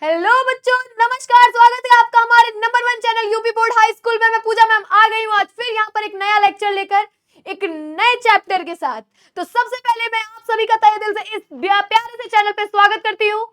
Hello बच्चों, नमस्कार। स्वागत है आपका हमारे number 1 channel UP board high school में। मैं पूजा मैम आ गई हूँ आज फिर यहाँ पर एक नया लेक्चर लेकर, एक नए चैप्टर के साथ। तो सबसे पहले मैं आप सभी का तहे दिल से इस प्यारे से चैनल पे स्वागत करती हूँ।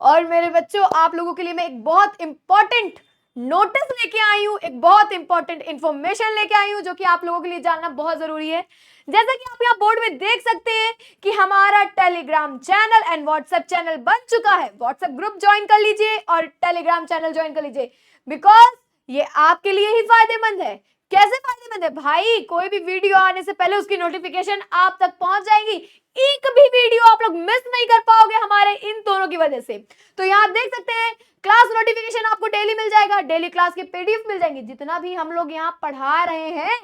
और मेरे बच्चों, आप लोगों के लिए मैं एक बहुत इंपॉर्टेंट नोटिस लेके आई हूँ, एक बहुत इंपॉर्टेंट इंफॉर्मेशन लेके आई हूँ जो कि आप लोगों के लिए जानना बहुत जरूरी है। जैसा कि आप यहाँ बोर्ड में देख सकते हैं कि हमारा Telegram channel and WhatsApp channel बन चुका है। व्हाट्सएप ग्रुप ज्वाइन कर लीजिए और टेलीग्राम चैनल ज्वाइन कर लीजिए, बिकॉज ये आपके लिए ही फायदेमंद है। कैसे फायदेमंद है भाई? कोई भी वीडियो आने से पहले उसकी नोटिफिकेशन आप तक पहुंच जाएगी। एक भी वीडियो आप लोग मिस नहीं कर पाओगे हमारे इन दोनों की वजह से। तो यहाँ देख सकते हैं, क्लास नोटिफिकेशन आपको डेली मिल जाएगा, डेली क्लास के पीडीएफ मिल जाएंगे। जितना भी हम लोग यहाँ पढ़ा रहे हैं,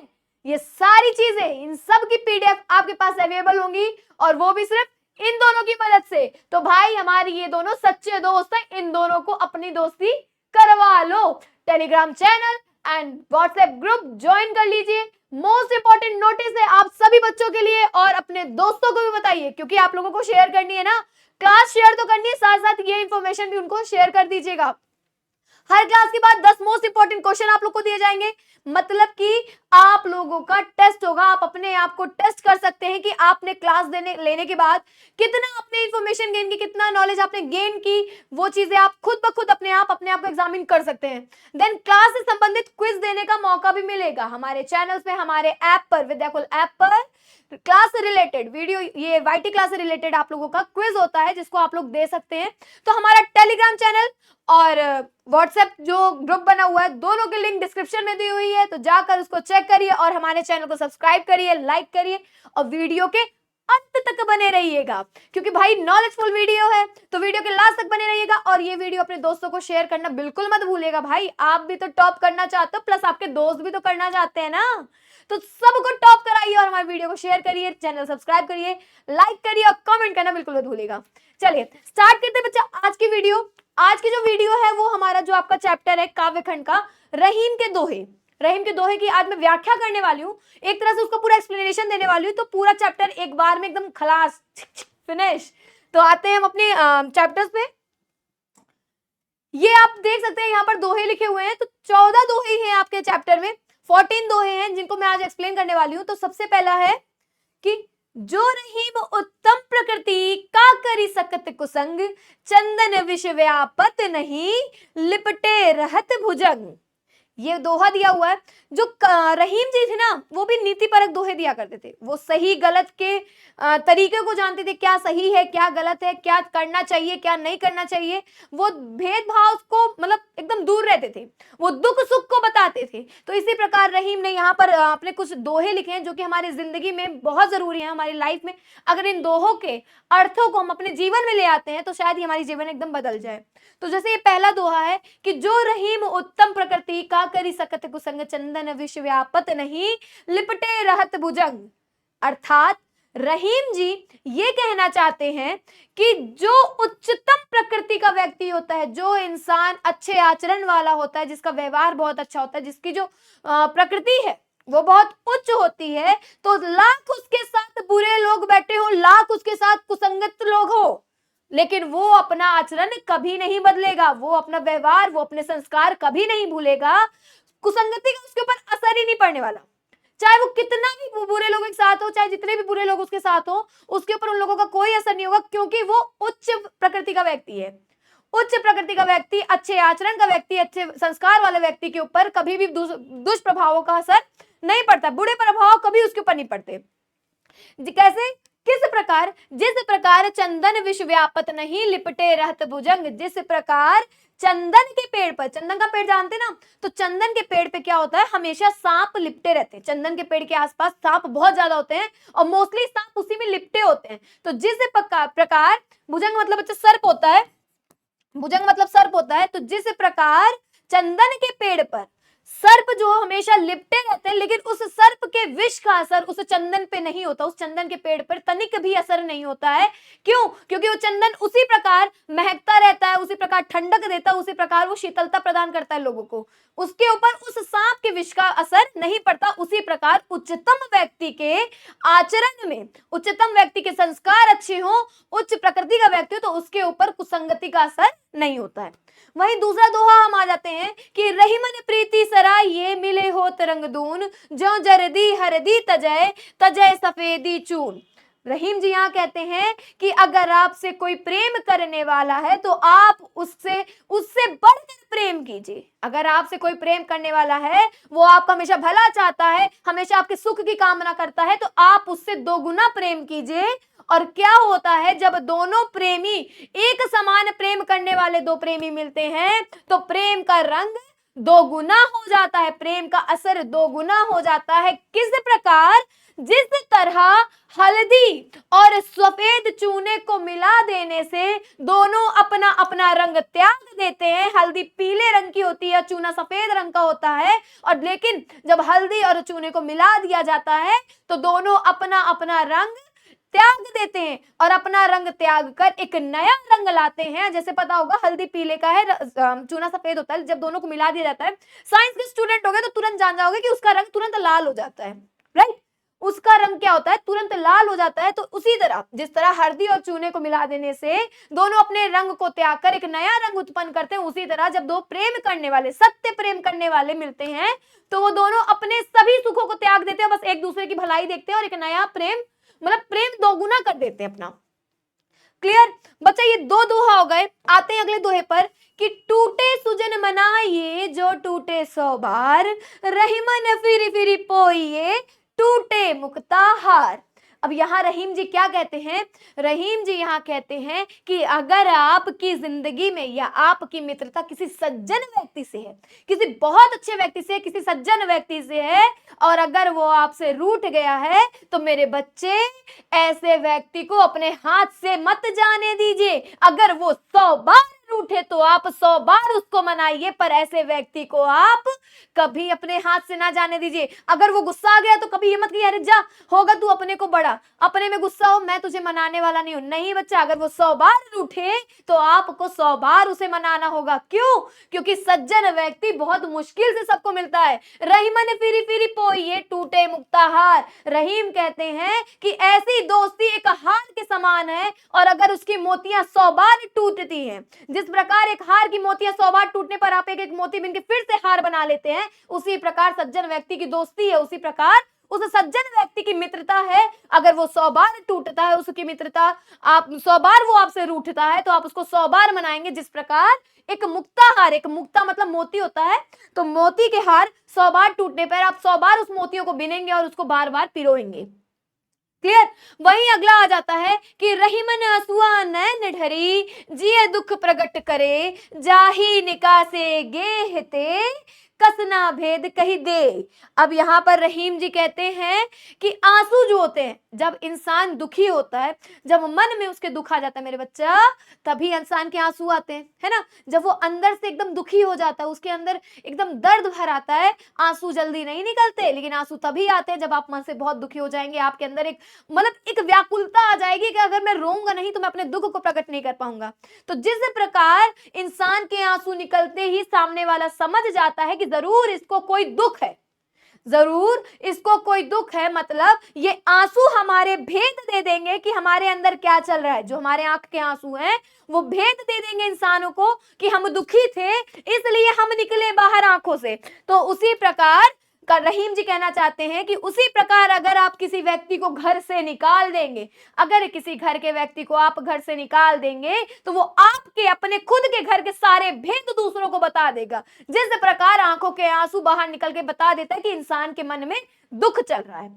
ये सारी चीजें, इन सब की पीडीएफ आपके पास अवेलेबल होंगी, और वो भी सिर्फ इन दोनों की मदद से। तो भाई, हमारी ये दोनों सच्चे दोस्त हैं, इन दोनों को अपनी दोस्ती करवा लो। Telegram channel and WhatsApp group join कर लीजिए। मोस्ट इंपॉर्टेंट नोटिस है आप सभी बच्चों के लिए, और अपने दोस्तों को भी बताइए, क्योंकि आप लोगों को शेयर करनी है ना। क्लास शेयर तो करनी है, साथ साथ ये इंफॉर्मेशन भी उनको शेयर कर दीजिएगा। हर क्लास के बाद 10 मोस्ट इंपॉर्टेंट क्वेश्चन आप लोग को दिए जाएंगे। मतलब कि आप लोगों का टेस्ट होगा, आप अपने आप को टेस्ट कर सकते हैं कि आपने क्लास लेने के बाद कितना आपने इंफॉर्मेशन गेन की, कितना नॉलेज आपने गेन की। वो चीजें आप खुद ब खुद अपने आप को एग्जामिन कर सकते हैं। देन क्लास से संबंधित क्विज देने का मौका भी मिलेगा हमारे चैनल पे, हमारे ऐप पर, विद्याकुल ऐप पर। क्लास से रिलेटेड वीडियो, ये वाईटी क्लास से रिलेटेड आप लोगों का क्विज होता है जिसको आप लोग दे सकते हैं। तो हमारा टेलीग्राम चैनल और व्हाट्सएप जो ग्रुप बना हुआ है, दोनों की लिंक डिस्क्रिप्शन में दी हुई है, तो जाकर उसको चेक करिए और हमारे चैनल को सब्सक्राइब करिए, लाइक करिए, और वीडियो के अंत तक बने रहिएगा, क्योंकि भाई नॉलेजफुल वीडियो है। तो वीडियो के लास्ट तक बने रहिएगा, और ये वीडियो अपने दोस्तों को शेयर करना बिल्कुल मत भूलिएगा। भाई, आप भी तो टॉप करना चाहते हो, प्लस आपके दोस्त भी तो करना चाहते हैं ना। तो सबको टॉप कराइए और हमारे वीडियो को शेयर करिए, चैनल सब्सक्राइब करिए, लाइक करिए और कमेंट करना बिल्कुल मत भूलिएगा। चलिए स्टार्ट करते हैं बच्चा आज की वीडियो। आज की जो वीडियो है वो हमारा जो आपका चैप्टर है काव्यखंड का, रहीम के दोहे। रहीम के दोहे की आज मैं व्याख्या करने वाली हूँ, एक तरह से उसका पूरा एक्सप्लेनेशन देने वाली हूँ। तो पूरा चैप्टर एक बार में एकदम खलास, फिनिश। तो आते हैं हम अपने चैप्टर्स पे। ये आप देख सकते हैं यहाँ पर दोहे लिखे हुए हैं। तो 14 दोहे हैं आपके चैप्टर में, 14 दोहे हैं जिनको मैं आज एक्सप्लेन करने वाली हूँ। तो सबसे पहला है कि जो रहीम उत्तम प्रकृति का करी सकत कुसंग, चंदन विष व्यापत नहीं, लिपटे रहत भुजंग। ये दोहा दिया हुआ है। जो रहीम जी थे ना, वो भी नीति परक दोहे दिया करते थे। वो सही गलत के तरीके को जानते थे, क्या सही है क्या गलत है, क्या करना चाहिए क्या नहीं करना चाहिए। वो भेदभाव को मतलब एकदम दूर रहते थे, वो दुख सुख को बताते थे। तो इसी प्रकार रहीम ने यहाँ पर अपने कुछ दोहे लिखे हैं जो कि हमारी जिंदगी में बहुत जरूरी है, हमारी लाइफ में। अगर इन दोहों के अर्थों को हम अपने जीवन में ले आते हैं तो शायद ही हमारी जीवन एकदम बदल जाए। तो जैसे ये पहला दोहा है कि जो रहीम उत्तम प्रकृति का करी सकत कुसंग, चंदन विष व्यापत नहीं, लिपटे रहत भुजंग। अर्थात रहीम जी ये कहना चाहते हैं कि जो उच्चतम प्रकृति का व्यक्ति होता है, जो इंसान अच्छे आचरण वाला होता है, जिसका व्यवहार बहुत अच्छा होता है, जिसकी जो प्रकृति है वो बहुत उच्च होती है, तो लाख उसके साथ बुरे लोग बैठे हो, लाख उसके साथ कुसंगत लोग हो, लेकिन वो अपना आचरण कभी नहीं बदलेगा, वो अपना व्यवहार, वो अपने संस्कार कभी नहीं भूलेगा। कुसंगति का उसके ऊपर असर ही नहीं पड़ने वाला। चाहे वो कितना भी बुरे लोगों के साथ हो, चाहे जितने भी बुरे लोग उसके साथ हो, उसके ऊपर उन लोगों का कोई असर नहीं होगा, क्योंकि वो उच्च प्रकृति का व्यक्ति है। उच्च प्रकृति का व्यक्ति, अच्छे आचरण का व्यक्ति, अच्छे संस्कार वाले व्यक्ति के ऊपर कभी भी दुष्प्रभावों का असर नहीं पड़ता, बुरे प्रभाव कभी उसके ऊपर नहीं पड़ते। कैसे, किस प्रकार? जिस प्रकार चंदन विष व्यापत नहीं, लिपटे रहत भुजंग। जिस प्रकार चंदन के पेड़ पर, चंदन का पेड़ जानते ना, तो चंदन के पेड़ पे क्या होता है, हमेशा सांप लिपटे रहते हैं। चंदन के पेड़ के आसपास सांप बहुत ज्यादा होते हैं, और मोस्टली सांप उसी में लिपटे होते हैं। तो जिस प्रकार, भुजंग मतलब बच्चा सर्प होता है, भुजंग मतलब सर्प होता है। तो जिस प्रकार चंदन के पेड़ पर सर्प जो हमेशा लिपटे रहते हैं, लेकिन उस सर्प के विष का असर उस चंदन पे नहीं होता, उस चंदन के पेड़ पर तनिक भी असर नहीं होता है। क्यों? क्योंकि वो चंदन उसी प्रकार महकता रहता है, उसी प्रकार प्रकार ठंडक देता है उसी प्रकार वो शीतलता प्रदान करता है लोगों को, उसके ऊपर उस सांप के विष का असर नहीं पड़ता। उसी प्रकार उच्चतम व्यक्ति के आचरण में, उच्चतम व्यक्ति के संस्कार अच्छे हो, उच्च प्रकृति का व्यक्ति हो, तो उसके ऊपर कुसंगति का असर नहीं होता है। वहीं दूसरा दोहा हम आ जाते हैं कि रहीमन प्रीति सराय ये मिले हो तरंग दून, जो जरदी हरदी तजय तजय सफेदी चून। रहीम जी यहाँ कहते हैं कि अगर आपसे कोई प्रेम करने वाला है तो आप उससे बढ़कर प्रेम कीजिए। अगर आपसे कोई प्रेम करने वाला है, वो आपका हमेशा भला चाहता है, हमेशा आपके सुख की कामना करता है, तो आप उससे दोगुना प्रेम कीजिए। और क्या होता है, जब दोनों प्रेमी एक समान प्रेम करने वाले दो प्रेमी मिलते हैं तो प्रेम का रंग दोगुना हो जाता है, प्रेम का असर दोगुना हो जाता है। किस प्रकार, जिस तरह हल्दी और सफेद चूने को मिला देने से दोनों अपना अपना रंग त्याग देते हैं। हल्दी पीले रंग की होती है, चूना सफेद रंग का होता है, और लेकिन जब हल्दी और चूने को मिला दिया जाता है तो दोनों अपना अपना रंग त्याग देते हैं और अपना रंग त्याग कर एक नया रंग लाते हैं। जैसे पता होगा हल्दी पीले का है, चूना सफेद होता है, जब दोनों को मिला दिया जाता है, साइंस के स्टूडेंट हो गए तो तुरंत जान जाओगे कि उसका रंग तुरंत लाल हो जाता है, राइट। उसका रंग क्या होता है, तुरंत लाल हो जाता है। तो उसी तरह जिस तरह हल्दी और चूने को मिला देने से दोनों अपने रंग को त्याग कर एक नया रंग उत्पन्न करते हैं, उसी तरह जब दो प्रेम करने वाले, सत्य प्रेम करने वाले मिलते हैं तो वो दोनों अपने सभी सुखों को त्याग देते हैं, बस एक दूसरे की भलाई देखते हैं और एक नया प्रेम, मतलब प्रेम दोगुना कर देते हैं अपना। क्लियर बच्चा, ये दो दोहा हो गए। आते हैं अगले दोहे पर कि टूटे सुजन मनाइए जो टूटे 100 बार, रहीमन फिरी फिरी पोइए टूटे मुक्ता हार। अब यहाँ रहीम जी क्या कहते हैं, रहीम जी यहाँ कहते हैं कि अगर आपकी जिंदगी में या आपकी मित्रता किसी सज्जन व्यक्ति से है, किसी बहुत अच्छे व्यक्ति से, किसी सज्जन व्यक्ति से है, और अगर वो आपसे रूठ गया है तो मेरे बच्चे ऐसे व्यक्ति को अपने हाथ से मत जाने दीजिए। अगर वो 100 बार रूठे तो आप 100 बार उसको मनाइए, पर ऐसे व्यक्ति को आप कभी अपने हाथ से ना जाने दीजिए। अगर वो गुस्सा आ गया तो कभी ये मत कि अरे जा, होगा तू अपने को बड़ा, अपने में गुस्सा हो, मैं तुझे मनाने वाला नहीं हूं। नहीं बच्चा, अगर वो 100 बार रूठे तो आपको 100 बार उसे मनाना होगा। क्यों? क्योंकि सज्जन व्यक्ति बहुत मुश्किल से सबको मिलता है। रहीमन फिरी फिरी पोइए टूटे मुक्ता हार। रहीम कहते हैं कि ऐसी दोस्ती एक हार के समान है, और अगर उसकी मोतियां 100 बार टूटती हैं, जिस प्रकार एक हार की मोतियां 100 बार टूटने पर आप एक एक मोती बिन के फिर से हार बना लेते हैं, उसी प्रकार सज्जन व्यक्ति की दोस्ती है, उसी प्रकार उस सज्जन व्यक्ति की मित्रता है। अगर वो 100 बार टूटता है, उसकी मित्रता, आप 100 बार वो आपसे रूठता है तो आप उसको 100 बार मनाएंगे। जिस प्रकार एक मुक्ता हार, एक मुक्ता मतलब मोती होता है, तो मोती के हार 100 बार टूटने पर आप 100 बार उस मोतियों को बिनेंगे और उसको बार बार पिरोएंगे। क्लियर। वहीं अगला आ जाता है कि रहीमन आंसुआ नैन ढरी, जिए दुख प्रकट करे, जाही निकासे गेहते, कसना भेद कही दे। अब यहाँ पर रहीम जी कहते हैं कि आंसू जो होते हैं, जब इंसान दुखी होता है, जब मन में उसके दुख आ जाता है मेरे बच्चा, तभी इंसान के आंसू आते हैं, है ना। जब वो अंदर से एकदम दुखी हो जाता है, उसके अंदर एकदम दर्द भर आता है, आंसू जल्दी नहीं निकलते, लेकिन आंसू तभी आते हैं जब आप मन से बहुत दुखी हो जाएंगे। आपके अंदर एक मतलब एक व्याकुलता आ जाएगी कि अगर मैं रोऊंगा नहीं तो मैं अपने दुख को प्रकट नहीं कर पाऊंगा। तो जिस प्रकार इंसान के आंसू निकलते ही सामने वाला समझ जाता है कि जरूर इसको कोई दुख है, जरूर इसको कोई दुख है, मतलब ये आंसू हमारे भेद दे देंगे कि हमारे अंदर क्या चल रहा है। जो हमारे आंख के आंसू हैं वो भेद दे देंगे इंसानों को कि हम दुखी थे इसलिए हम निकले बाहर आंखों से। तो उसी प्रकार का रहीम जी कहना चाहते हैं कि उसी प्रकार अगर आप किसी व्यक्ति को घर से निकाल देंगे, अगर किसी घर के व्यक्ति को आप घर से निकाल देंगे तो वो आपके अपने खुद के घर के सारे भेद दूसरों को बता देगा। जिस प्रकार आंखों के आंसू बाहर निकल के बता देता है कि इंसान के मन में दुख चल रहा है।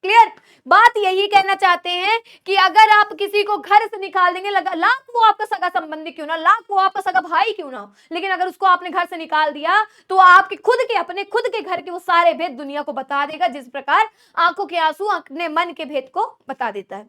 क्लियर। बात यही कहना चाहते हैं कि अगर आप किसी को घर से निकाल देंगे, लाख वो आपका सगा संबंधी क्यों ना, लाख वो आपका सगा भाई क्यों ना हो, लेकिन अगर उसको आपने घर से निकाल दिया तो आपके खुद के अपने खुद के घर के वो सारे भेद दुनिया को बता देगा, जिस प्रकार आंखों के आंसू अपने मन के भेद को बता देता है।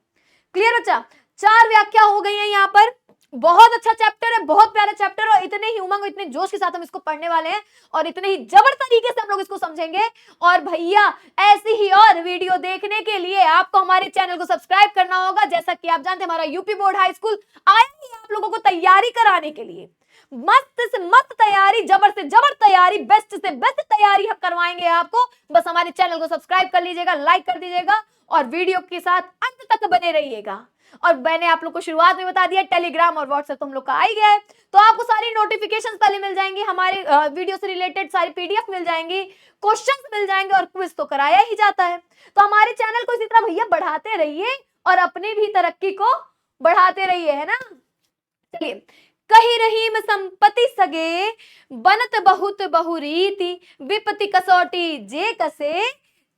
क्लियर बच्चा। 4 व्याख्या हो गई है यहाँ पर। बहुत अच्छा चैप्टर है, बहुत प्यारा चैप्टर, और इतने ही उमंग, इतने जोश के साथ हम इसको पढ़ने वाले हैं और इतने ही जबर तरीके से हम लोग इसको समझेंगे। और भैया ऐसी ही और वीडियो देखने के लिए आपको हमारे चैनल को सब्सक्राइब करना होगा। जैसा कि आप जानते हैं हमारा यूपी बोर्ड हाई स्कूल आया ही आप लोगों को तैयारी कराने के लिए। मस्त से मस्त तैयारी, जबर से जबर तैयारी, बेस्ट से बेस्ट तैयारी हम करवाएंगे आपको। बस हमारे चैनल को सब्सक्राइब कर लीजिएगा, लाइक कर दीजिएगा और वीडियो के साथ अंत तक बने रहिएगा। और मैंने आप लोग को शुरुआत में बता दिया, टेलीग्राम और व्हाट्सएप तो हम लोग का आ ही गया है, तो आपको सारी नोटिफिकेशन पहले मिल जाएंगी, हमारे वीडियो से रिलेटेड सारी पीडीएफ मिल जाएंगी, क्वेश्चंस मिल जाएंगे और क्विज तो कराया ही जाता है। तो हमारे चैनल को इसी तरह भैया बढ़ाते रहिए और अपनी भी तरक्की को बढ़ाते रहिए, है ना। चलिए, कही रहीम संपत्ति सगे, बनत बहुत बहुरीति, विपत्ति कसौटी जे कसे,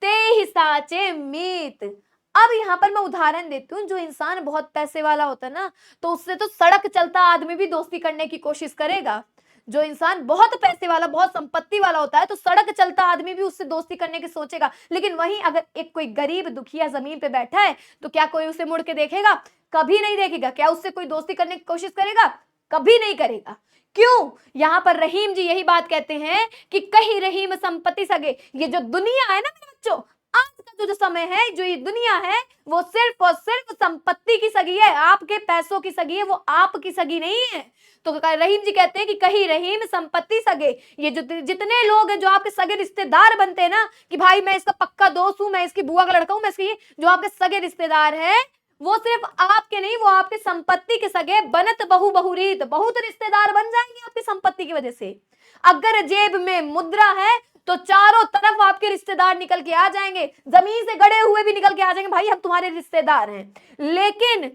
ते ही साचे मीत। अब यहाँ पर मैं उदाहरण देती हूँ, जो इंसान बहुत पैसे वाला होता है ना, तो उससे तो सड़क चलता आदमी भी दोस्ती करने की कोशिश करेगा। जो इंसान बहुत पैसे वाला, बहुत संपत्ति वाला होता है, तो सड़क चलता आदमी भी उससे दोस्ती करने की सोचेगा। लेकिन वहीं अगर एक कोई गरीब दुखिया जमीन पे बैठा है, तो क्या कोई उसे मुड़ के देखेगा? कभी नहीं देखेगा। क्या उससे कोई दोस्ती करने की कोशिश करेगा? कभी नहीं करेगा। क्यों? यहां पर रहीम जी यही बात कहते हैं कि कही रहीम संपत्ति सगे। ये जो दुनिया है ना मेरे बच्चों, आज का जो समय है, जो ये दुनिया है, वो सिर्फ और सिर्फ संपत्ति की सगी है, आपके पैसों की सगी है, वो आपकी सगी नहीं है। तो रहीम जी कहते हैं कि कही रहीम संपत्ति सगे। ये जो जितने लोग हैं जो आपके सगे रिश्तेदार बनते हैं ना, कि भाई मैं इसका पक्का दोस्त हूं, मैं इसकी बुआ का लड़का हूं, मैं इसकी, जो आपके सगे रिश्तेदार है, वो सिर्फ आपके नहीं, वो आपके संपत्ति के सगे। बनत बहु बहुरीत, बहुत रिश्तेदार बन जाएंगे आपकी संपत्ति की वजह से। अगर जेब में मुद्रा है तो चारों तरफ आपके रिश्तेदार निकल के आ जाएंगे, जमीन से गड़े हुए भी निकल के आ जाएंगे, भाई हम तुम्हारे रिश्तेदार हैं। लेकिन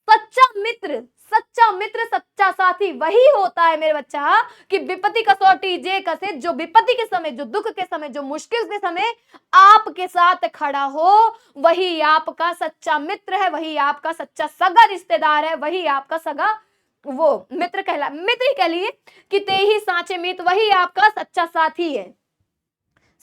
सच्चा मित्र, सच्चा मित्र, सच्चा साथी वही होता है मेरे बच्चा, कि विपत्ति कसौटी जे कसे, जो विपत्ति के समय, जो दुख के समय, जो मुश्किल के समय आपके साथ खड़ा हो, वही आपका सच्चा मित्र है, वही आपका सच्चा सगा रिश्तेदार है, वही आपका सगा वो मित्र ही कह लिए कि ते ही साचे मित, वही आपका सच्चा साथी है।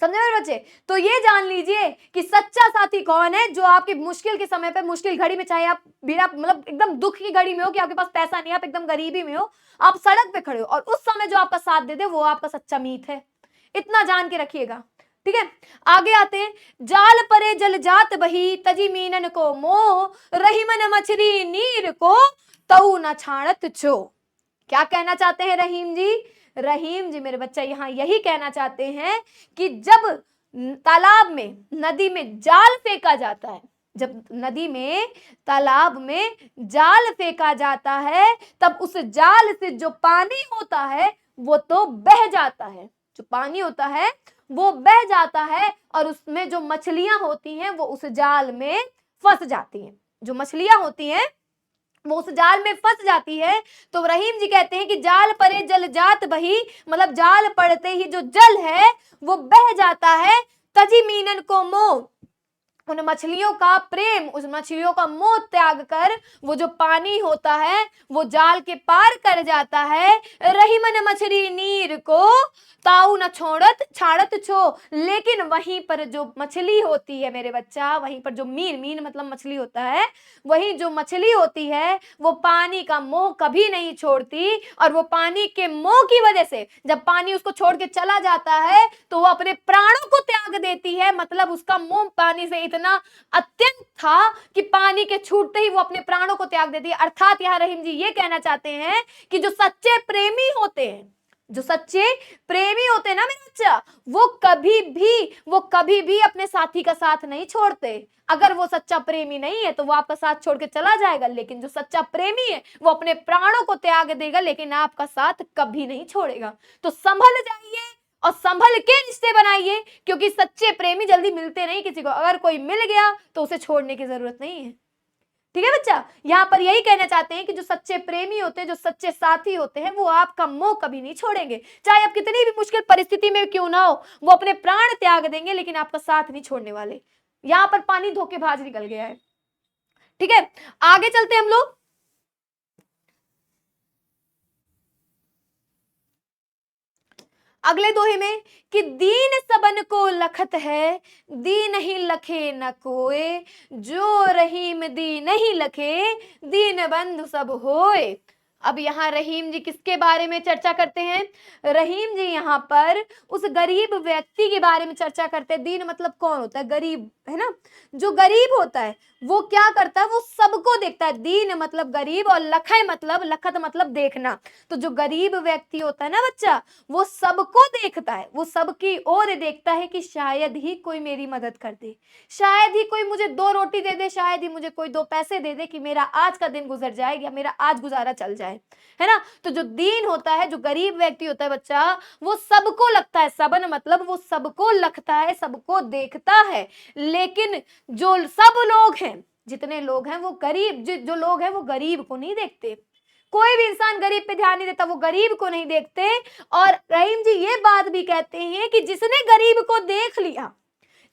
समझे मेरे बच्चे? तो ये जान लीजिए कि सच्चा साथी कौन है, जो आपकी मुश्किल के समय पे, मुश्किल घड़ी में, चाहे आप बिना मतलब एकदम दुख की घड़ी में हो, कि आपके पास पैसा नहीं, आप एकदम गरीबी में हो, आप सड़क पे खड़े हो, और उस समय जो आपका साथ दे दे, वो आपका सच्चा मीत है। इतना जान के रखिएगा, ठीक है। आगे आते हैं, जाल परे जल जात बही, तजी मीनन को मोह, रही मन मछली नीर को, तऊ न छाणत छो। क्या कहना चाहते हैं रहीम जी? रहीम जी मेरे बच्चा यहाँ यही कहना चाहते हैं कि जब तालाब में, नदी में जाल फेंका जाता है, जब नदी में, तालाब में जाल फेंका जाता है, तब उस जाल से जो पानी होता है वो तो बह जाता है, जो पानी होता है वो बह जाता है, और उसमें जो मछलियां होती हैं वो उस जाल में फंस जाती हैं। जो मछलियां होती हैं वो उस जाल में फंस जाती है। तो रहीम जी कहते हैं कि जाल परे जल जात बही, मतलब जाल पड़ते ही जो जल है वो बह जाता है। तजी मीनन को मोह, उन मछलियों का प्रेम, उस मछलियों का मोह त्याग कर वो जो पानी होता है वो जाल के पार कर जाता है। रही मन मछली नीर को, ताऊ न छोड़त छाड़त छो। लेकिन वहीं पर जो मछली होती है मेरे बच्चा, वहीं पर जो मीन मतलब मछली होता है, वही जो मछली होती है वो पानी का मोह कभी नहीं छोड़ती, और वो पानी के मोह की वजह से जब पानी उसको छोड़ के चला जाता है तो वो अपने प्राणों को त्याग देती है। मतलब उसका मोह पानी से इतना अत्यंत था कि पानी के छूटते ही वो अपने प्राणों को त्याग देती है। अर्थात यहाँ रहीम जी ये कहना चाहते हैं कि जो सच्चे प्रेमी होते हैं, जो सच्चे प्रेमी होते हैं ना मेरे बच्चा, वो कभी भी अपने साथी का साथ नहीं छोड़ते। अगर वो सच्चा प्रेमी नहीं है तो वो आपका साथ छोड़ के चला जाएगा, लेकिन जो सच्चा प्रेमी है वो अपने प्राणों को त्याग देगा, लेकिन आपका साथ कभी नहीं छोड़ेगा। तो संभल जाइए और संभल के रिश्ते बनाइए, क्योंकि सच्चे प्रेमी जल्दी मिलते नहीं किसी को। अगर कोई मिल गया तो उसे छोड़ने की जरूरत नहीं है, ठीक है बच्चा। यहां पर यही कहना चाहते हैं कि जो सच्चे प्रेमी होते हैं, जो सच्चे साथी होते हैं, वो आपका मोह कभी नहीं छोड़ेंगे। चाहे आप कितनी भी मुश्किल परिस्थिति में क्यों ना हो, वो अपने प्राण त्याग देंगे, लेकिन आपका साथ नहीं छोड़ने वाले। यहां पर पानी धोखेबाज निकल गया है, ठीक है। आगे चलते हम लोग। अगले दोहे में कि दीन सबन को लखत है, दीन ही लखे न कोय, जो रहीम दीन ही लखे, दीन बंधु सब होय। अब यहाँ रहीम जी किसके बारे में चर्चा करते हैं? रहीम जी यहाँ पर उस गरीब व्यक्ति के बारे में चर्चा करते हैं। दीन मतलब कौन होता है? गरीब, है ना। जो गरीब होता है वो क्या करता है? वो सबको देखता है। दीन मतलब गरीब और लखय मतलब, लखत मतलब देखना। तो जो गरीब व्यक्ति होता है ना बच्चा, वो सबको देखता है, वो सबकी ओर देखता है कि शायद ही कोई मेरी मदद कर दे, शायद ही कोई मुझे 2 रोटी दे दे, शायद ही मुझे कोई 2 पैसे दे दे कि मेरा आज का दिन गुजर जाए या मेरा आज गुजारा चल जाए, है ना। तो जो दीन होता है, जो गरीब व्यक्ति होता है बच्चा, वो सबको लगता है। सबन मतलब वो सबको लगता है, सबको देखता है। लेकिन जो सब लोग हैं, जितने लोग हैं, वो गरीब, जो लोग हैं वो गरीब को नहीं देखते। कोई भी इंसान गरीब पे ध्यान नहीं देता, वो गरीब को नहीं देखते। और रहीम जी ये बात भी कहते हैं कि जिसने गरीब को देख लिया,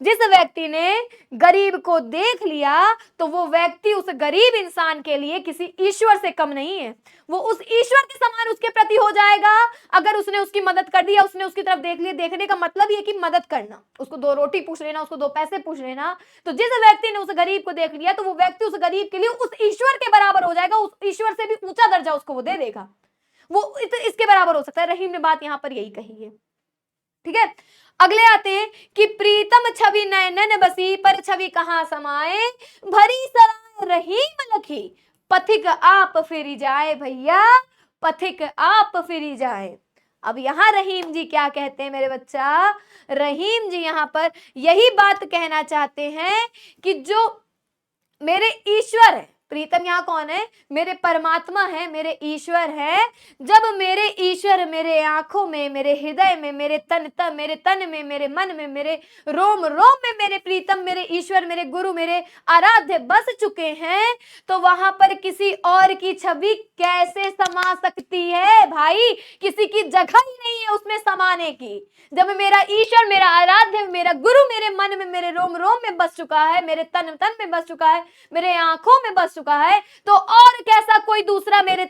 जिस व्यक्ति ने गरीब को देख लिया, तो वो व्यक्ति उस गरीब इंसान के लिए किसी ईश्वर से कम नहीं है। वो उस ईश्वर के समान उसके प्रति हो जाएगा अगर उसने उसकी मदद कर दी या उसने उसकी तरफ देख लिया। देखने का मतलब ये कि मदद करना, उसको 2 रोटी पूछ लेना, उसको 2 पैसे पूछ लेना। तो जिस व्यक्ति ने उस गरीब को देख लिया, तो वो व्यक्ति उस गरीब के लिए उस ईश्वर के बराबर हो जाएगा। उस ईश्वर से भी ऊंचा दर्जा उसको वो दे देगा, वो इसके बराबर हो सकता है। रहीम ने बात यहां पर यही कही है, ठीक है। अगले आते हैं कि प्रीतम छवि नयनन बसी, पर छवि कहां समाए, भरी सराय रहीम लखी, पथिक आप फिरी जाए। भैया पथिक आप फिरी जाए। अब यहां रहीम जी क्या कहते हैं मेरे बच्चा? रहीम जी यहां पर यही बात कहना चाहते हैं कि जो मेरे ईश्वर है, प्रीतम यहाँ कौन है? मेरे परमात्मा है, मेरे ईश्वर है। जब मेरे ईश्वर मेरे आंखों में, मेरे हृदय में, मेरे तन में, मेरे मन में, मेरे रोम रोम में मेरे प्रीतम, मेरे ईश्वर, मेरे गुरु, मेरे आराध्य बस चुके हैं, तो वहां पर किसी और की छवि कैसे समा सकती है भाई? किसी की जगह ही नहीं है उसमें समाने की। जब मेरा ईश्वर, मेरा आराध्य, मेरा गुरु मेरे मन में, मेरे रोम रोम में बस चुका है, मेरे तन में बस चुका है, मेरे आंखों में बस चुका है, तो और कैसा कोई दूसरा मेरे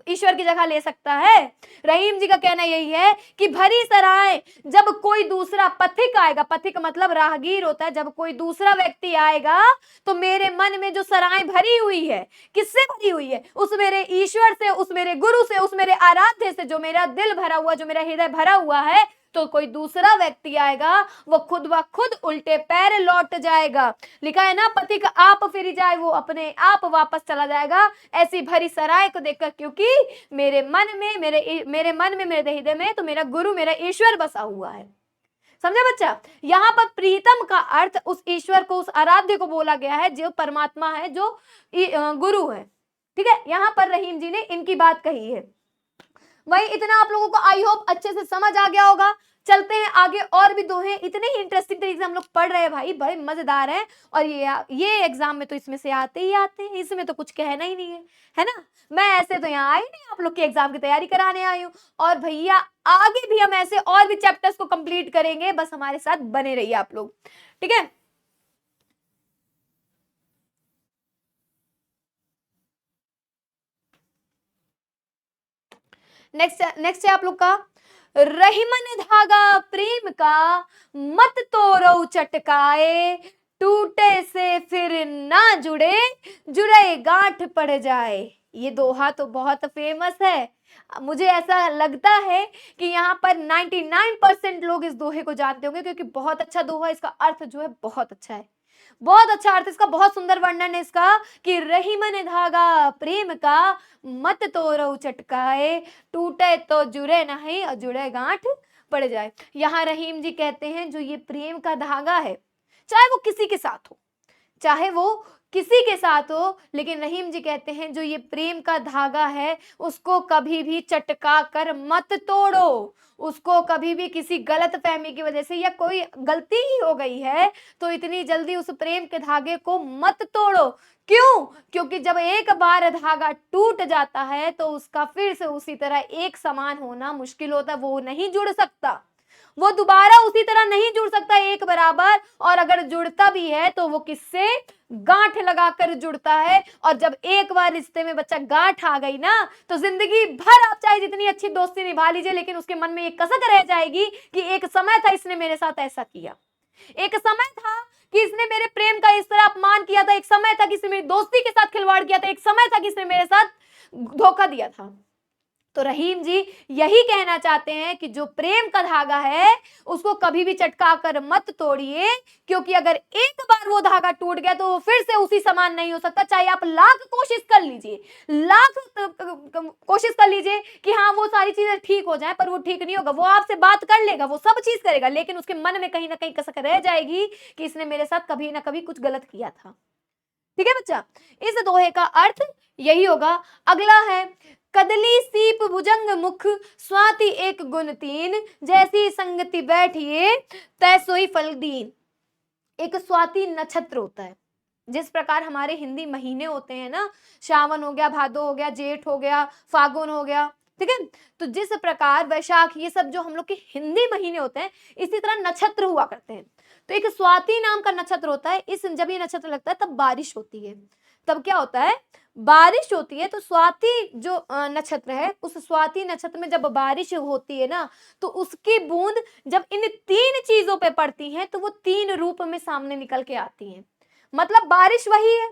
ईश्वर की जगह ले सकता है? रहीम जी का कहना यही है कि भरी सराय, जब कोई दूसरा पथिक आएगा, पथिक मतलब राहगीर होता है, जब कोई दूसरा व्यक्ति आएगा, तो मेरे मन में जो सराय भरी हुई है, किससे भरी हुई है? उस मेरे ईश्वर से, उस मेरे गुरु से, उस मेरे आराध्य से, जो मेरा दिल भरा हुआ, जो मेरा हृदय भरा हुआ है। तो कोई दूसरा व्यक्ति आएगा, वो खुद ब खुद उल्टे पैर लौट जाएगा। लिखा है ना, पथिक आप फिर जाए, वो अपने आप वापस चला जाएगा ऐसी भरी सराय को देखकर, क्योंकि मेरे मन में, मेरे हृदय में तो मेरा गुरु, मेरा ईश्वर बसा हुआ है। समझे बच्चा? यहाँ पर प्रीतम का अर्थ उस ईश्वर को, उस आराध्य को बोला गया है, जो परमात्मा है, जो गुरु है, ठीक है। यहाँ पर रहीम जी ने इनकी बात कही है। वही इतना आप लोगों को आई होप अच्छे से समझ आ गया होगा। चलते हैं आगे, और भी दोहे इतने ही इंटरेस्टिंग तरीके से हम लोग पढ़ रहे हैं भाई, बड़े मजेदार हैं। और ये एग्जाम में तो इसमें से आते ही आते हैं, इसमें तो कुछ कहना ही नहीं है ना। मैं ऐसे तो यहाँ आई नहीं, आप लोग की एग्जाम की तैयारी कराने आई हूँ। और भैया आगे भी हम ऐसे और भी चैप्टर्स को कंप्लीट करेंगे, बस हमारे साथ बने रहिए आप लोग, ठीक है। नेक्स्ट है आप लोग का, रहीमन धागा प्रेम का, मत तोड़ो चटकाए, टूटे से फिर ना जुड़े, जुड़े गांठ पड़ जाए। ये दोहा तो बहुत फेमस है। मुझे ऐसा लगता है कि यहाँ पर 99% लोग इस दोहे को जानते होंगे, क्योंकि बहुत अच्छा दोहा, इसका अर्थ जो है बहुत अच्छा है, बहुत अच्छा अर्थ इसका, बहुत सुंदर वर्णन है इसका कि रहीमन धागा प्रेम का, मत तोड़ो चटकाए, टूटे तो जुड़े नहीं और जुड़े गांठ पड़ जाए। यहाँ रहीम जी कहते हैं जो ये प्रेम का धागा है, चाहे वो किसी के साथ हो, चाहे वो किसी के साथ हो, लेकिन रहीम जी कहते हैं जो ये प्रेम का धागा है, उसको कभी भी चटका कर मत तोड़ो। उसको कभी भी किसी गलत फहमी की वजह से या कोई गलती ही हो गई है, तो इतनी जल्दी उस प्रेम के धागे को मत तोड़ो। क्यों? क्योंकि जब एक बार धागा टूट जाता है, तो उसका फिर से उसी तरह एक समान होना मुश्किल होता है, वो नहीं जुड़ सकता। वो दोबारा उसी तरह नहीं जुड़ सकता एक बराबर, और अगर जुड़ता भी है तो वो किससे, गांठ लगाकर जुड़ता है। और जब एक बार रिश्ते में बच्चा गांठ आ गई ना, तो जिंदगी भर आप चाहे जितनी अच्छी दोस्ती निभा लीजिए, लेकिन उसके मन में एक कसक रह जाएगी कि एक समय था इसने मेरे साथ ऐसा किया, एक समय था कि इसने मेरे प्रेम का इस तरह अपमान किया था, एक समय था कि इसने मेरी दोस्ती के साथ खिलवाड़ किया था, एक समय था कि इसने मेरे साथ धोखा दिया था। तो रहीम जी यही कहना चाहते हैं कि जो प्रेम का धागा है उसको कभी भी चटका कर मत तोड़िए, क्योंकि अगर एक बार वो धागा टूट गया तो वो फिर से उसी समान नहीं हो सकता। चाहे आप लाख कोशिश कर लीजिए, लाख कोशिश कर लीजिए कि हाँ वो सारी चीजें ठीक हो जाएं, पर वो ठीक नहीं होगा। वो आपसे बात कर लेगा, वो सब चीज करेगा, लेकिन उसके मन में कहीं ना कहीं कसक रह जाएगी कि इसने मेरे साथ कभी ना कभी कुछ गलत किया था। ठीक है बच्चा, इस दोहे का अर्थ यही होगा। अगला है, कदली सीप भुजंग मुख, स्वाति एक गुण तीन, जैसी संगति बैठिए तै सोई फल दीन। एक स्वाति नक्षत्र होता है, जिस प्रकार हमारे हिंदी महीने होते हैं ना, श्रावण हो गया, भादो हो गया, जेठ हो गया, फागुन हो गया, ठीक है, तो जिस प्रकार वैशाख, ये सब जो हम लोग के हिंदी महीने होते हैं, इसी तरह नक्षत्र हुआ करते हैं। तो एक स्वाति नाम का नक्षत्र होता है। इस जब ये नक्षत्र लगता है तब बारिश होती है। तब क्या होता है, बारिश होती है। तो स्वाति जो नक्षत्र है, उस स्वाति नक्षत्र में जब बारिश होती है ना, तो उसकी बूंद जब इन तीन चीजों पे पड़ती है तो वो तीन रूप में सामने निकल के आती है। मतलब बारिश वही है,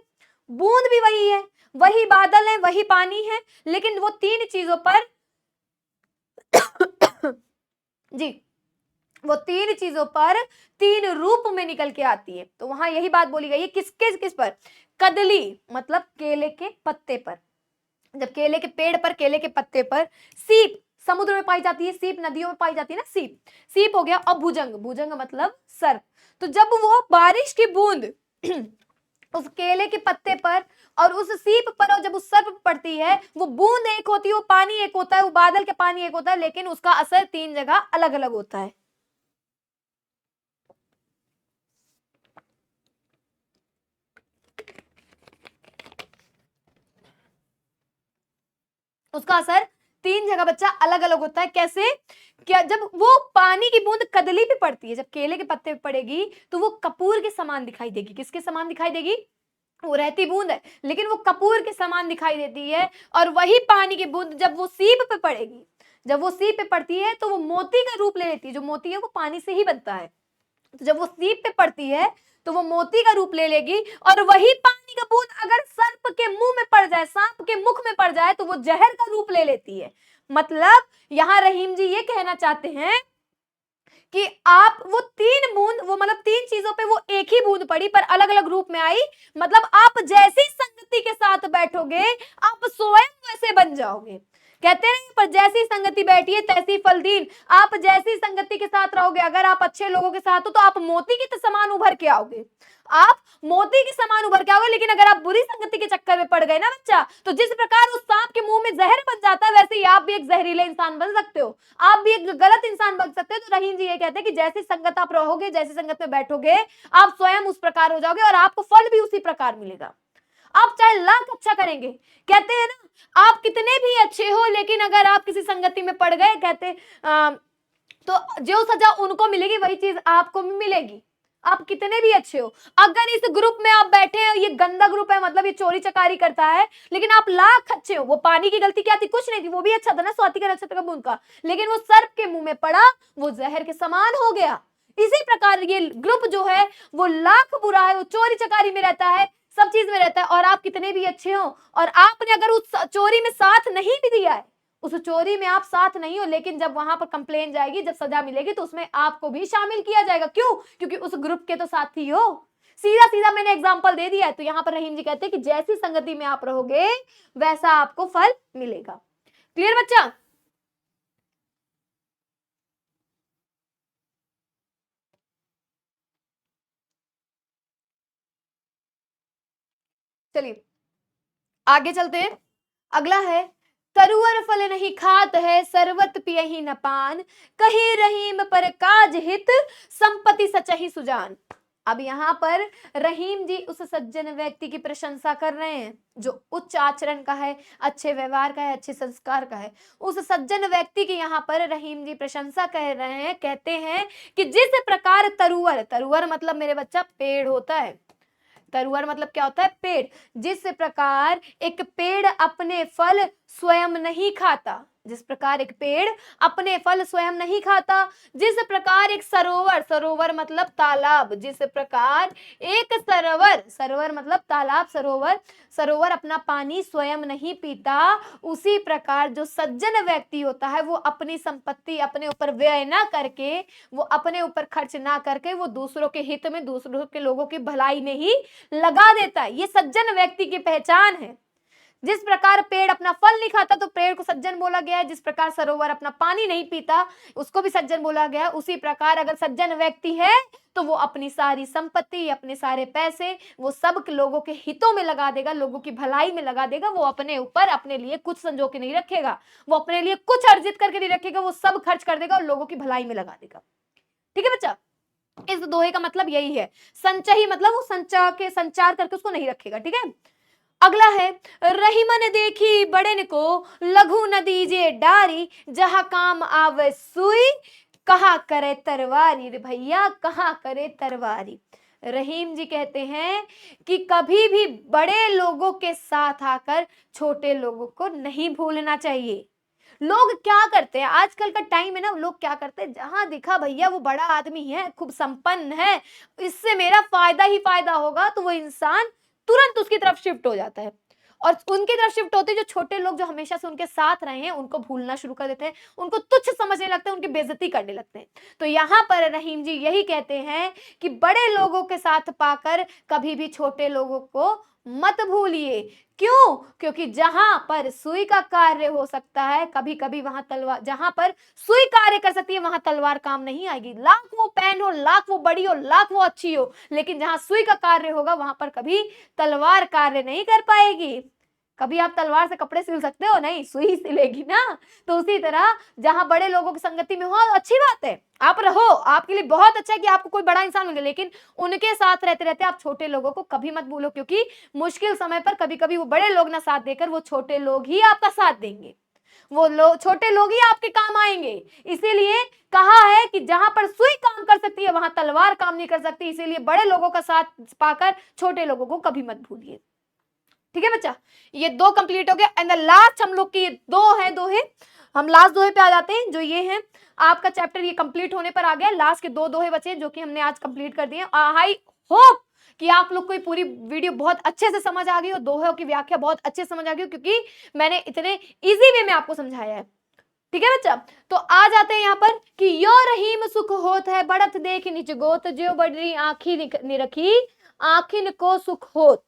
बूंद भी वही है, वही बादल है, वही पानी है, लेकिन वो तीन चीजों पर जी, वो तीन चीजों पर तीन रूप में निकल के आती है। तो वहां यही बात बोली गई है, किसके किस पर, कदली मतलब केले के पत्ते पर, जब केले के पेड़ पर, केले के पत्ते पर, सीप समुद्र में पाई जाती है, सीप नदियों में पाई जाती है ना, सीप, सीप हो गया, और भुजंग, भुजंग मतलब सर्प। तो जब वो बारिश की बूंद उस केले के पत्ते पर और उस सीप पर, और जब उस सर्प पर पड़ती है, वो बूंद एक होती है, वो पानी एक होता है, वो बादल के पानी एक होता है, लेकिन उसका असर तीन जगह अलग अलग होता है। उसका असर तीन जगह बच्चा अलग अलग होता है। कैसे, क्या, जब वो पानी की बूंद कदली पे पड़ती है, जब केले के पत्ते पे पड़ेगी तो वो कपूर के समान दिखाई देगी। किसके समान दिखाई देगी, वो रहती बूंद है लेकिन वो कपूर के समान दिखाई देती है। और वही पानी की बूंद जब वो सीप पे पड़ेगी, जब वो सीप पे पड़ती है तो वो मोती का रूप ले लेती है। जो मोती है वो पानी से ही बनता है, तो जब वो सीप पे पड़ती है तो वो मोती का रूप ले लेगी। और वही पानी का बूंद अगर सर्प के मुंह में पड़ जाए, सांप के मुख में पड़ जाए, तो वो जहर का रूप ले लेती है। मतलब यहां रहीम जी ये कहना चाहते हैं कि आप वो तीन बूंद, वो मतलब तीन चीजों पे वो एक ही बूंद पड़ी पर अलग अलग रूप में आई। मतलब आप जैसी संगति के साथ बैठोगे आप स्वयं वैसे बन जाओगे। कहते हैं पर जैसी संगति बैठी है तैसी फल दीन। आप जैसी संगति के साथ रहोगे, अगर आप अच्छे लोगों के साथ हो तो आप मोती के समान उभर के आओगे, आप मोती के समान उभर के आओगे। लेकिन अगर आप बुरी संगति के चक्कर में पड़ गए ना बच्चा, तो जिस प्रकार उस सांप के मुंह में जहर बन जाता है, वैसे ही आप भी एक जहरीले इंसान बन सकते हो, आप भी एक गलत इंसान बन सकते हो। तो रहीम जी ये कहते हैं कि जैसी संगत आप रहोगे, जैसी संगत में बैठोगे, आप स्वयं उस प्रकार हो जाओगे और आपको फल भी उसी प्रकार मिलेगा। आप चाहे लाख अच्छा करेंगे, कहते हैं ना आप कितने भी अच्छे हो, लेकिन अगर आप किसी संगति में पड़ गए, कहते तो जो सजा उनको मिलेगी वही चीज आपको भी मिलेगी। आप कितने भी अच्छे हो, अगर इस ग्रुप में आप बैठे हैं, ये गंदा ग्रुप है, मतलब ये चोरी चकारी करता है, लेकिन आप लाख अच्छे हो, वो पानी की गलती क्या थी, कुछ नहीं थी, वो भी अच्छा था ना, स्वाति का नक्षत्र का बूंद का, लेकिन वो सर्प के मुंह में पड़ा, वो जहर के समान हो गया। इसी प्रकार ये ग्रुप जो है वो लाख बुरा है, वो चोरी चकारी में रहता है, सब चीज में रहता है, और आप कितने भी अच्छे हो और आपने अगर उस चोरी में साथ नहीं भी दिया है, उस चोरी में आप साथ नहीं हो, लेकिन जब वहां पर कंप्लेन जाएगी, जब सजा मिलेगी, तो उसमें आपको भी शामिल किया जाएगा। क्यों, क्योंकि उस ग्रुप के तो साथी हो। सीधा सीधा मैंने एग्जांपल दे दिया है। तो यहां पर रहीम जी कहते हैं कि जैसी संगति में आप रहोगे वैसा आपको फल मिलेगा। क्लियर बच्चा, चलिए आगे चलते हैं। अगला है, तरुअर फल नहीं खात है, सरवत पियहि न पान, कही रहीम पर काज हित, संपत्ति सचहि सुजान। अब यहाँ पर रहीम जी उस सज्जन व्यक्ति की प्रशंसा कर रहे हैं जो उच्च आचरण का है, अच्छे व्यवहार का है, अच्छे संस्कार का है। उस सज्जन व्यक्ति की यहाँ पर रहीम जी प्रशंसा कह रहे हैं, कहते हैं कि जिस प्रकार तरुवर, तरुवर मतलब मेरे बच्चा पेड़ होता है, तरुवर मतलब क्या होता है? पेड़। जिस प्रकार एक पेड़ अपने फल स्वयं नहीं खाता, जिस प्रकार एक पेड़ अपने फल स्वयं नहीं खाता, जिस प्रकार एक सरोवर, सरोवर मतलब तालाब, जिस प्रकार एक सरोवर, सरोवर मतलब तालाब, सरोवर, सरोवर अपना पानी स्वयं नहीं पीता, उसी प्रकार जो सज्जन व्यक्ति होता है वो अपनी संपत्ति अपने ऊपर व्यय ना करके, वो अपने ऊपर खर्च ना करके, वो दूसरों के हित में, दूसरों के लोगों की भलाई में ही लगा देता है। ये सज्जन व्यक्ति की पहचान है। जिस प्रकार पेड़ अपना फल नहीं खाता तो पेड़ को सज्जन बोला गया है, जिस प्रकार सरोवर अपना पानी नहीं पीता उसको भी सज्जन बोला गया है, उसी प्रकार अगर सज्जन व्यक्ति है तो वो अपनी सारी संपत्ति, अपने सारे पैसे वो सब लोगों के हितों में लगा देगा, लोगों की भलाई में लगा देगा। वो अपने ऊपर अपने लिए कुछ संजो के नहीं रखेगा, वो अपने लिए कुछ अर्जित करके नहीं रखेगा, वो सब खर्च कर देगा और लोगों की भलाई में लगा देगा। ठीक है बच्चा, इस दोहे का मतलब यही है। संचयी मतलब वो संचार करके उसको नहीं रखेगा। ठीक है, अगला है, रहीमन देखी बड़न को लघु न दीजे डारी, जहां काम आवे सुई कहा करे तरवारी। रे भैया कहा करे तरवारी। रहीम जी कहते हैं कि कभी भी बड़े लोगों के साथ आकर छोटे लोगों को नहीं भूलना चाहिए। लोग क्या करते हैं आजकल का टाइम है ना, लोग क्या करते हैं, जहां दिखा भैया वो बड़ा आदमी है, खूब संपन्न है, इससे मेरा फायदा ही फायदा होगा, तो वो इंसान तुरंत उसकी तरफ शिफ्ट हो जाता है। और उनकी तरफ शिफ्ट होते जो छोटे लोग जो हमेशा से उनके साथ रहे हैं उनको भूलना शुरू कर देते हैं, उनको तुच्छ समझने लगते हैं, उनकी बेइज्जती करने लगते हैं। तो यहाँ पर रहीम जी यही कहते हैं कि बड़े लोगों के साथ पाकर कभी भी छोटे लोगों को मत भूलिए। क्यों? क्योंकि जहां पर सुई का कार्य हो सकता है, कभी कभी वहां तलवार, जहां पर सुई कार्य कर सकती है वहां तलवार काम नहीं आएगी। लाख वो पैन हो, लाख वो बड़ी हो, लाख वो अच्छी हो, लेकिन जहां सुई का कार्य होगा वहां पर कभी तलवार कार्य नहीं कर पाएगी। कभी आप तलवार से कपड़े सिल सकते हो? नहीं, सुई सिलेगी ना। तो उसी तरह जहां बड़े लोगों की संगति में हो अच्छी बात है, आप रहो, आपके लिए बहुत अच्छा है कि आपको कोई बड़ा इंसान मिले, लेकिन उनके साथ रहते रहते आप छोटे लोगों को कभी मत भूलो, क्योंकि मुश्किल समय पर कभी कभी वो बड़े लोग ना साथ देकर वो छोटे लोग ही आपका साथ देंगे, वो छोटे लोग ही आपके काम आएंगे। इसीलिए कहा है कि जहां पर सुई काम कर सकती है वहां तलवार काम नहीं कर सकती, इसीलिए बड़े लोगों का साथ पाकर छोटे लोगों को कभी मत भूलिए। ठीक है बच्चा, ये दो कंप्लीट हो गया। एंड द लास्ट हम लोग की दो है दोहे, हम लास्ट दोहे पे आ जाते हैं जो ये है। आपका चैप्टर ये कंप्लीट होने पर आ गया, लास्ट के दो दोहे बचे जो कि हमने आज कंप्लीट कर दिए। आई होप कि आप लोग को पूरी वीडियो बहुत अच्छे से समझ आ गई हो, दोहों की व्याख्या बहुत अच्छे से समझ आ गई हो, क्योंकि मैंने इतने इजी वे में आपको समझाया है। ठीक है बच्चा, तो आ जाते हैं यहाँ पर कि यो रहीम सुख होत है बढ़त देख निज गोत, जो बड़ी आंखी निरखी आंखिन को सुख होत।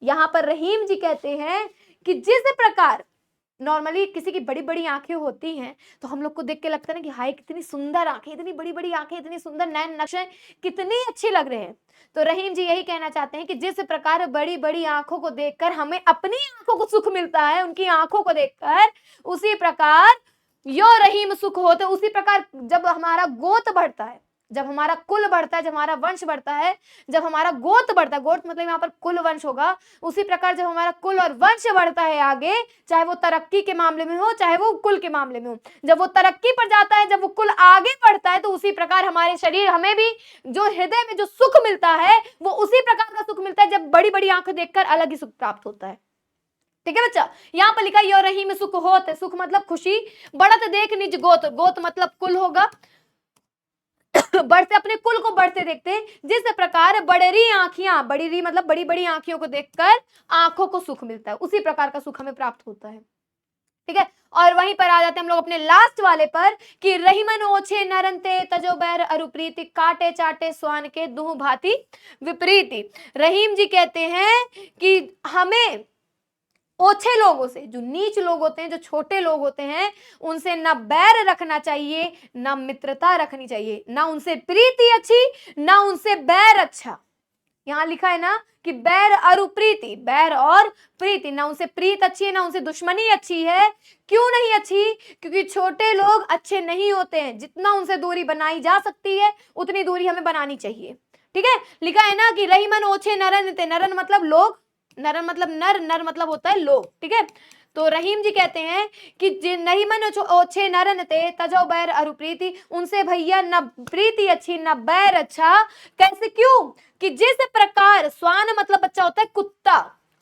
यहाँ पर रहीम जी कहते हैं कि जिस प्रकार नॉर्मली किसी की बड़ी बड़ी आंखें होती हैं तो हम लोग को देख के लगता है ना कि हाय कितनी सुंदर आंखें, इतनी बड़ी बड़ी आंखें, इतनी सुंदर नैन नक्शे, कितनी अच्छी लग रहे हैं। तो रहीम जी यही कहना चाहते हैं कि जिस प्रकार बड़ी बड़ी आंखों को देखकर हमें अपनी आंखों को सुख मिलता है, उनकी आंखों को देखकर, उसी प्रकार यो रहीम सुख होते, उसी प्रकार जब हमारा गोत बढ़ता है, जब हमारा कुल बढ़ता है, जब हमारा वंश बढ़ता है, जब हमारा गोत बढ़ता है, गोत मतलब यहाँ पर कुल वंश होगा, उसी प्रकार जब हमारा कुल और वंश बढ़ता है आगे, चाहे वो तरक्की के मामले में हो चाहे वो कुल के मामले में हो, जब वो तरक्की पर जाता है, जब वो कुल आगे बढ़ता है, तो उसी प्रकार हमारे शरीर, हमें भी जो हृदय में जो सुख मिलता है वो उसी प्रकार का सुख मिलता है जब बड़ी बड़ी आंखें देखकर अलग ही सुख प्राप्त होता है। ठीक है बच्चा, यहाँ पर लिखा यो रहीम सुख होत, सुख मतलब खुशी, बढ़त देख निज गोत, गोत मतलब कुल होगा, बढ़ते अपने कुल को बढ़ते देखते हैं, जिस प्रकार बड़री आंखियां, बड़ी री मतलब बड़ी बड़ी आंखियों को देखकर आंखों को सुख मिलता है, उसी प्रकार का सुख हमें प्राप्त होता है। ठीक है, और वहीं पर आ जाते हैं हम लोग अपने लास्ट वाले पर कि रहीमन ओछे नरनते तजो बैर अरुप्रीति, काटे चाटे स्वान के दुह भांति विपरीति। रहीम जी कहते हैं कि हमें ओछे लोगों से, जो नीच लोग होते हैं, जो छोटे लोग होते हैं, उनसे ना बैर रखना चाहिए, ना मित्रता रखनी चाहिए, ना उनसे प्रीति अच्छी, ना उनसे बैर अच्छा। यहाँ लिखा है ना कि बैर अरुप्रीति, बैर और प्रीति, ना उनसे प्रीत अच्छी है ना उनसे दुश्मनी अच्छी है। क्यों नहीं अच्छी? क्योंकि छोटे लोग अच्छे नहीं होते हैं, जितना उनसे दूरी बनाई जा सकती है उतनी दूरी हमें बनानी चाहिए। ठीक है, लिखा है ना कि रहीमन ओछे नरन ते, नरन मतलब लोग, नरन मतलब नर, नर मतलब होता है लोग। ठीक है, तो रहीम जी कहते हैं कि नहीं मन ओछे नरन ते तजो बैर अरु प्रीति, उनसे भैया न प्रीति अच्छी न बैर अच्छा। कैसे, क्यों कि जिस प्रकार, स्वान मतलब बच्चा होता है कुत्ता,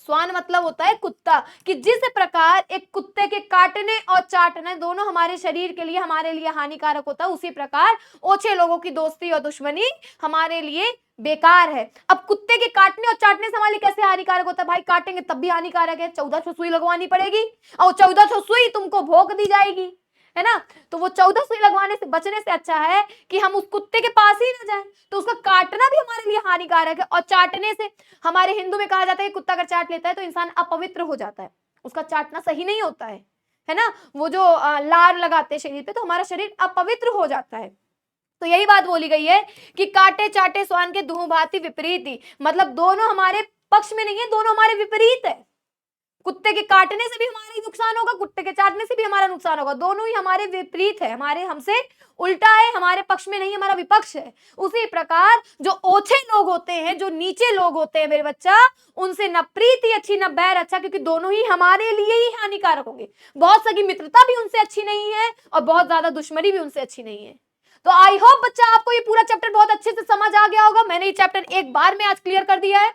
स्वान मतलब होता है कुत्ता, कि जिस प्रकार एक कुत्ते के काटने और चाटने दोनों हमारे शरीर के लिए, हमारे लिए हानिकारक होता है, उसी प्रकार ओछे लोगों की दोस्ती और दुश्मनी हमारे लिए बेकार है। अब कुत्ते के काटने और चाटने से हमारे लिए कैसे हानिकारक होता है भाई? काटेंगे तब भी हानिकारक है, 1400 सुई लगवानी पड़ेगी और 1400 सुई तुमको भोंक दी जाएगी, है ना। तो वो 14 सुई लगवाने से बचने से अच्छा है कि हम उस कुत्ते के पास ही ना जाएं। तो उसका काटना भी हमारे लिए हानिकारक है, और चाटने से, हमारे हिंदू में कहा जाता है कि कुत्ता अगर चाट लेता है तो इंसान अपवित्र हो जाता है, उसका चाटना सही नहीं होता है ना। वो जो लार लगाते हैं शरीर पे, तो हमारा शरीर अपवित्र हो जाता है। तो यही बात बोली गई है कि काटे चाटे स्वान के दुह भांति विपरीत, मतलब दोनों हमारे पक्ष में नहीं है, दोनों हमारे विपरीत है। कुत्ते के काटने से भी हमारा नुकसान होगा, कुत्ते के चाटने से भी हमारा नुकसान होगा, दोनों ही हमारे विपरीत है, हमारे हमसे उल्टा है, हमारे पक्ष में नहीं, हमारा विपक्ष है। उसी प्रकार जो ओछे लोग होते हैं, जो नीचे लोग होते हैं मेरे बच्चा, उनसे न प्रीति अच्छी न बैर अच्छा, क्योंकि दोनों ही हमारे लिए ही हानिकारक होंगे। बहुत सगी मित्रता भी उनसे अच्छी नहीं है और बहुत ज्यादा दुश्मनी भी उनसे अच्छी नहीं है। तो आई होप बच्चा आपको ये पूरा चैप्टर बहुत अच्छे से समझ आ गया होगा। मैंने ये चैप्टर एक बार में आज क्लियर कर दिया है,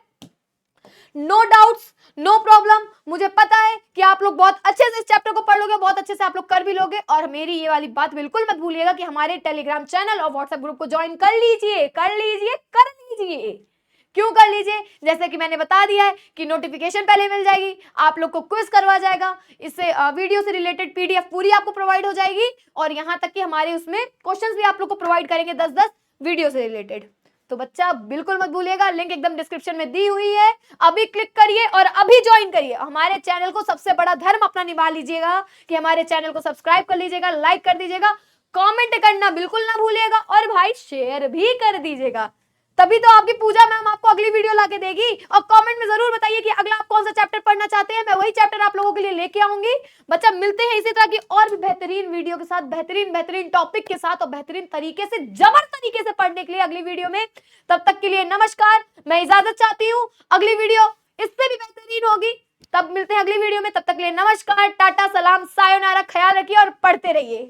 नो डाउट्स, नो प्रॉब्लम। मुझे पता है कि आप लोग बहुत अच्छे से इस चैप्टर को पढ़ लोगे, बहुत अच्छे से आप लोग कर भी लोगे। और मेरी ये वाली बात बिल्कुल मत भूलिएगा कि हमारे टेलीग्राम चैनल और व्हाट्सएप ग्रुप को ज्वाइन कर लीजिए, कर लीजिए, कर लीजिए। क्यों कर लीजिए? जैसे कि मैंने बता दिया है कि नोटिफिकेशन पहले मिल जाएगी, आप लोग को क्विज करवा जाएगा, इससे वीडियो से रिलेटेड पीडीएफ पूरी आपको प्रोवाइड हो जाएगी, और यहाँ तक कि हमारे उसमें क्वेश्चंस भी आप लोग को प्रोवाइड करेंगे 10-10 वीडियो से रिलेटेड। तो बच्चा बिल्कुल मत भूलिएगा, लिंक एकदम डिस्क्रिप्शन में दी हुई है, अभी क्लिक करिए और अभी ज्वाइन करिए। हमारे चैनल को सबसे बड़ा धर्म अपना निभा लीजिएगा कि हमारे चैनल को सब्सक्राइब कर लीजिएगा, लाइक कर दीजिएगा, कमेंट करना बिल्कुल ना भूलिएगा, और भाई शेयर भी कर दीजिएगा। तभी तो आपकी पूजा मैम आपको अगली वीडियो लाके देगी। और कमेंट में जरूर बताइए कि अगला आप कौन सा चैप्टर पढ़ना चाहते हैं, मैं वही चैप्टर आप लोगों के लिए लेके आऊंगी। बच्चा मिलते हैं इसी तरह की और भी बेहतरीन वीडियो के साथ, बेहतरीन टॉपिक के साथ, और बेहतरीन तरीके से, जबर तरीके से पढ़ने के लिए अगली वीडियो में। तब तक के लिए नमस्कार, मैं इजाजत चाहती हूँ, अगली वीडियो इससे भी बेहतरीन होगी। तब मिलते हैं अगली वीडियो में, तब तक के लिए नमस्कार, टाटा, सलाम, सायोनारा, ख्याल रखिए और पढ़ते रहिए।